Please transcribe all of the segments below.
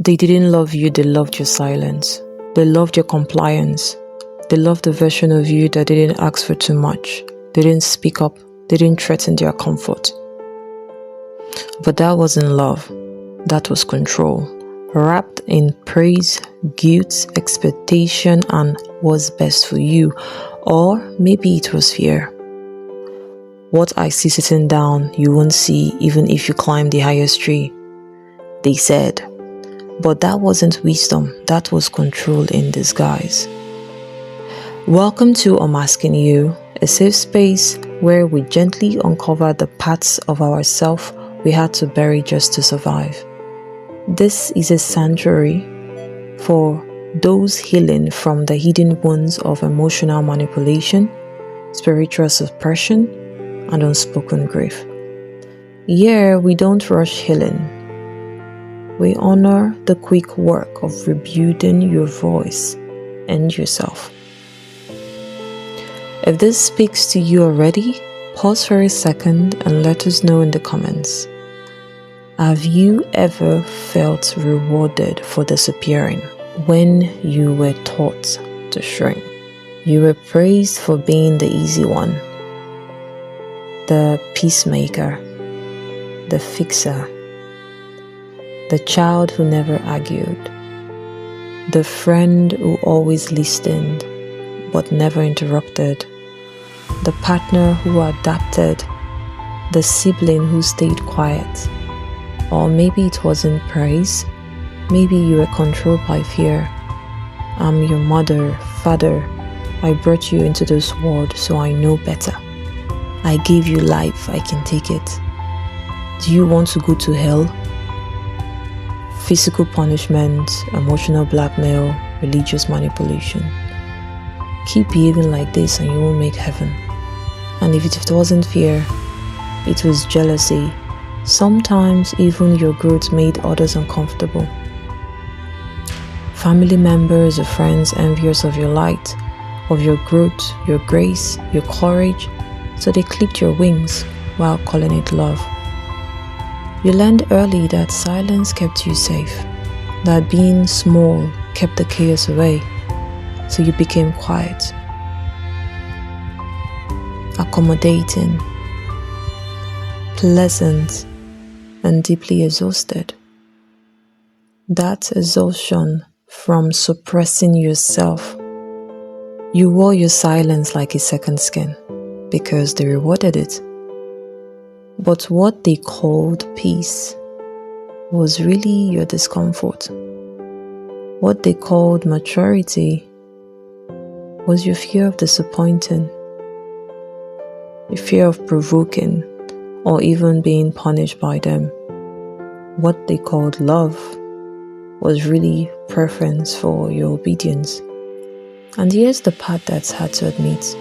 They didn't love you, they loved your silence. They loved your compliance. They loved the version of you that didn't ask for too much. They didn't speak up. They didn't threaten their comfort. But that wasn't love. That was control. Wrapped in praise, guilt, expectation, and what's best for you. Or maybe it was fear. What I see sitting down, you won't see even if you climb the highest tree, they said. But that wasn't wisdom, that was control in disguise. Welcome to I'm Asking You, a safe space where we gently uncover the parts of ourselves we had to bury just to survive. This is a sanctuary for those healing from the hidden wounds of emotional manipulation, spiritual suppression, and unspoken grief. Here, we don't rush healing. We honor the quick work of rebuilding your voice and yourself. If this speaks to you already, pause for a second and let us know in the comments. Have you ever felt rewarded for disappearing when you were taught to shrink? You were praised for being the easy one, the peacemaker, the fixer, the child who never argued, the friend who always listened but never interrupted, the partner who adapted, the sibling who stayed quiet. Or maybe it wasn't praise, maybe you were controlled by fear. I'm your mother, father, I brought you into this world so I know better. I gave you life, I can take it. Do you want to go to hell? Physical punishment, emotional blackmail, religious manipulation. Keep behaving like this and you won't make heaven. And if it wasn't fear, it was jealousy. Sometimes even your growth made others uncomfortable. Family members or friends envious of your light, of your growth, your grace, your courage, so they clipped your wings while calling it love. You learned early that silence kept you safe, that being small kept the chaos away, so you became quiet, accommodating, pleasant, and deeply exhausted. That exhaustion from suppressing yourself, you wore your silence like a second skin because they rewarded it. But what they called peace was really your discomfort. What they called maturity was your fear of disappointing, your fear of provoking, or even being punished by them. What they called love was really preference for your obedience. And here's the part that's hard to admit.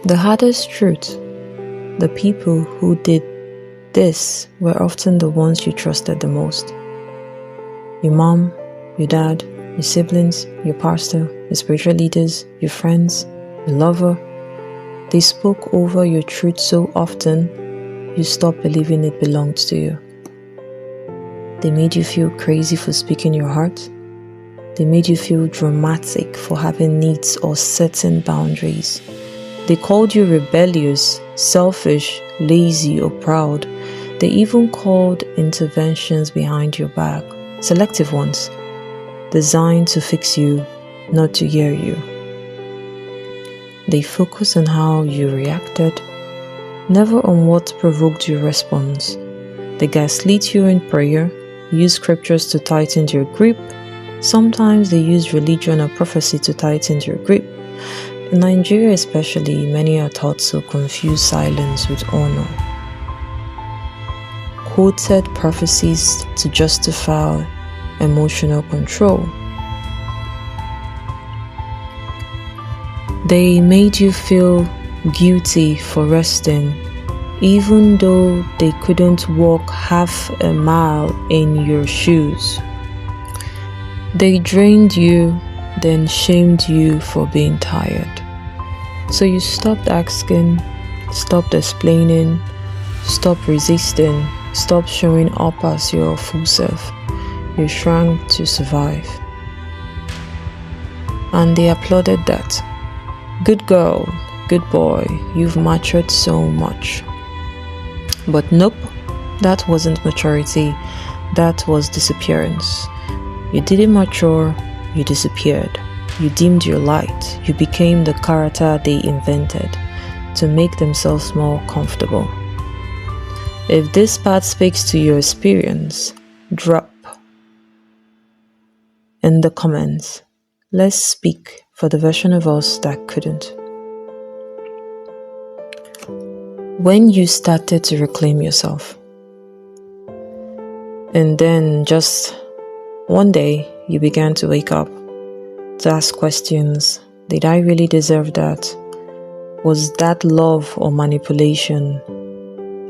The hardest truth, the people who did this were often the ones you trusted the most. Your mom, your dad, your siblings, your pastor, your spiritual leaders, your friends, your lover. They spoke over your truth so often, you stopped believing it belonged to you. They made you feel crazy for speaking your heart. They made you feel dramatic for having needs or certain boundaries. They called you rebellious, selfish, lazy, or proud. They even called interventions behind your back, selective ones, designed to fix you, not to hear you. They focus on how you reacted, never on what provoked your response. They gaslit you in prayer, use scriptures to tighten your grip. Sometimes they use religion or prophecy to tighten your grip. In Nigeria especially, many are taught to confuse silence with honor. Quoted prophecies to justify emotional control. They made you feel guilty for resting, even though they couldn't walk half a mile in your shoes. They drained you, then shamed you for being tired. So you stopped asking, stopped explaining, stopped resisting, stopped showing up as your full self. You shrank to survive. And they applauded that. Good girl, good boy, you've matured so much. But nope, that wasn't maturity, that was disappearance. You didn't mature, you disappeared. You dimmed your light, you became the character they invented to make themselves more comfortable. If this part speaks to your experience, drop in the comments. Let's speak for the version of us that couldn't. When you started to reclaim yourself, and then just one day you began to wake up, to ask questions. Did I really deserve that? Was that love or manipulation?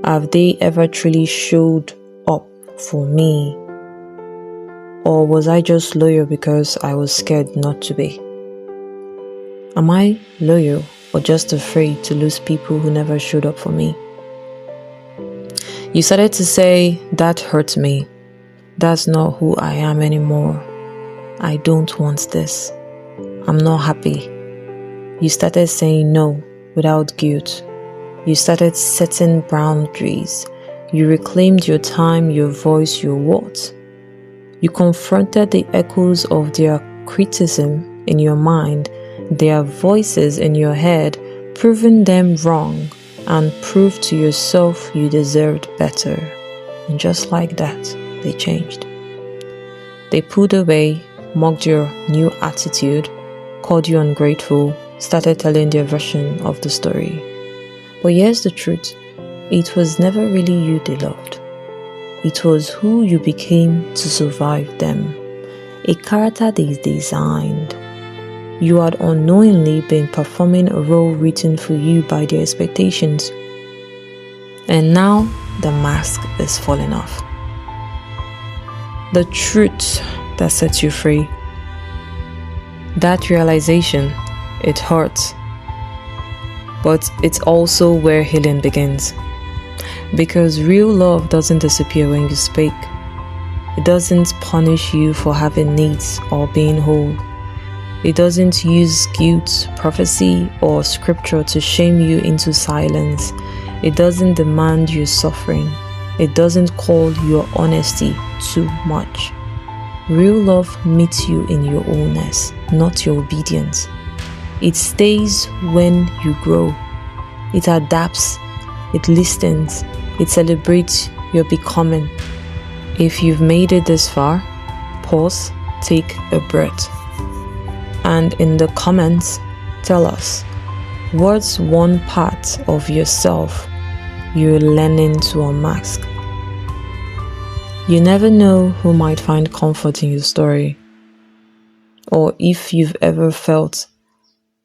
Have they ever truly showed up for me? Or was I just loyal because I was scared not to be? Am I loyal or just afraid to lose people who never showed up for me? You started to say, that hurt me. That's not who I am anymore. I don't want this. I'm not happy. You started saying no without guilt. You started setting boundaries. You reclaimed your time, your voice, your words. You confronted the echoes of their criticism in your mind, their voices in your head, proving them wrong, and proved to yourself you deserved better. And just like that, they changed. They pulled away, mocked your new attitude, called you ungrateful, started telling their version of the story. But here's the truth. It was never really you they loved. It was who you became to survive them. A character they designed. You had unknowingly been performing a role written for you by their expectations. And now the mask is falling off. The truth that sets you free. That realization, it hurts. But it's also where healing begins. Because real love doesn't disappear when you speak. It doesn't punish you for having needs or being whole. It doesn't use guilt, prophecy, or scripture to shame you into silence. It doesn't demand your suffering. It doesn't call your honesty too much. Real love meets you in your wholeness, not your obedience. It stays when you grow. It adapts. It listens. It celebrates your becoming. If you've made it this far, pause, take a breath. And in the comments, tell us, what's one part of yourself you're learning to unmask? You never know who might find comfort in your story, or if you've ever felt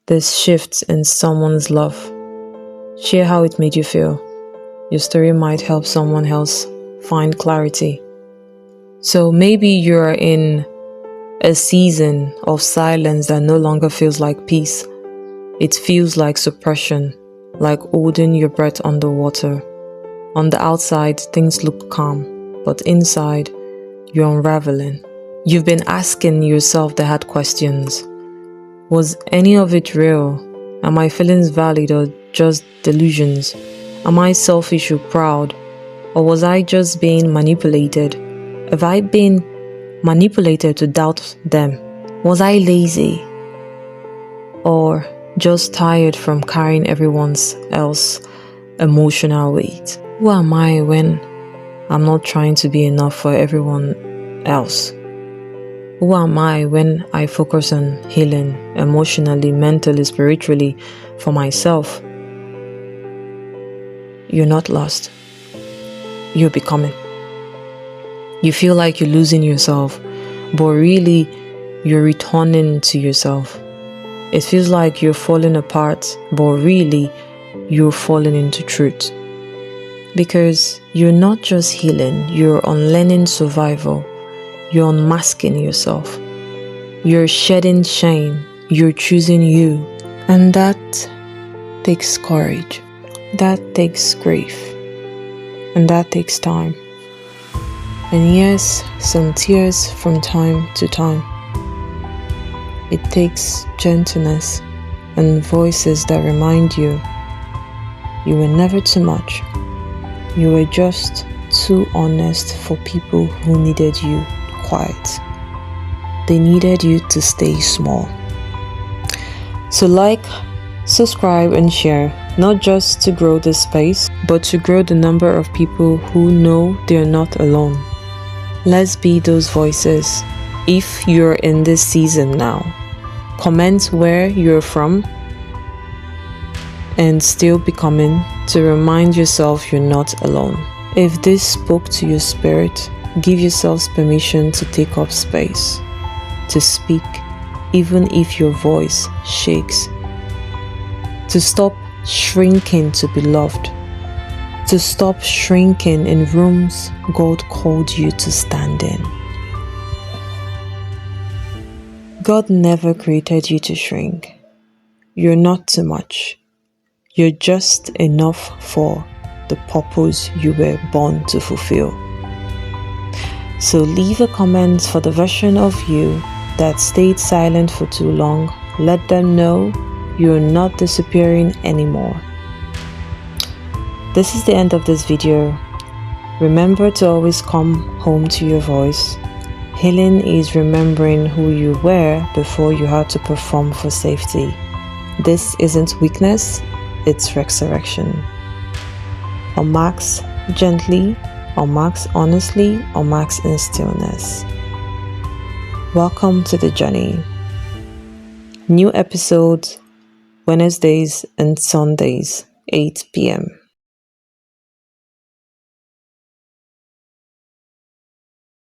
this shift in someone's love. Share how it made you feel. Your story might help someone else find clarity. So maybe you're in a season of silence that no longer feels like peace. It feels like suppression, like holding your breath underwater. On the outside, things look calm, but inside, you're unraveling. You've been asking yourself the hard questions. Was any of it real? Are my feelings valid or just delusions? Am I selfish or proud? Or was I just being manipulated? Have I been manipulated to doubt them? Was I lazy? Or just tired from carrying everyone's else emotional weight? Who am I when I'm not trying to be enough for everyone else? Who am I when I focus on healing emotionally, mentally, spiritually for myself? You're not lost. You're becoming. You feel like you're losing yourself, but really you're returning to yourself. It feels like you're falling apart, but really you're falling into truth. Because you're not just healing, you're unlearning survival. You're unmasking yourself. You're shedding shame. You're choosing you. And that takes courage. That takes grief. And that takes time. And yes, some tears from time to time. It takes gentleness and voices that remind you you were never too much. You were just too honest for people who needed you quiet. They needed you to stay small. So like, subscribe and share, not just to grow this space, but to grow the number of people who know they're not alone. Let's be those voices. If you're in this season now, comment where you're from and still becoming to remind yourself you're not alone. If this spoke to your spirit, give yourselves permission to take up space, to speak, even if your voice shakes, to stop shrinking to be loved, to stop shrinking in rooms God called you to stand in. God never created you to shrink. You're not too much. You're just enough for the purpose you were born to fulfill. So leave a comment for the version of you that stayed silent for too long. Let them know you're not disappearing anymore. This is the end of this video. Remember to always come home to your voice. Healing is remembering who you were before you had to perform for safety. This isn't weakness, it's resurrection. Unmax gently, unmax honestly, unmax in stillness. Welcome to the journey. New episodes Wednesdays and Sundays, 8 p.m.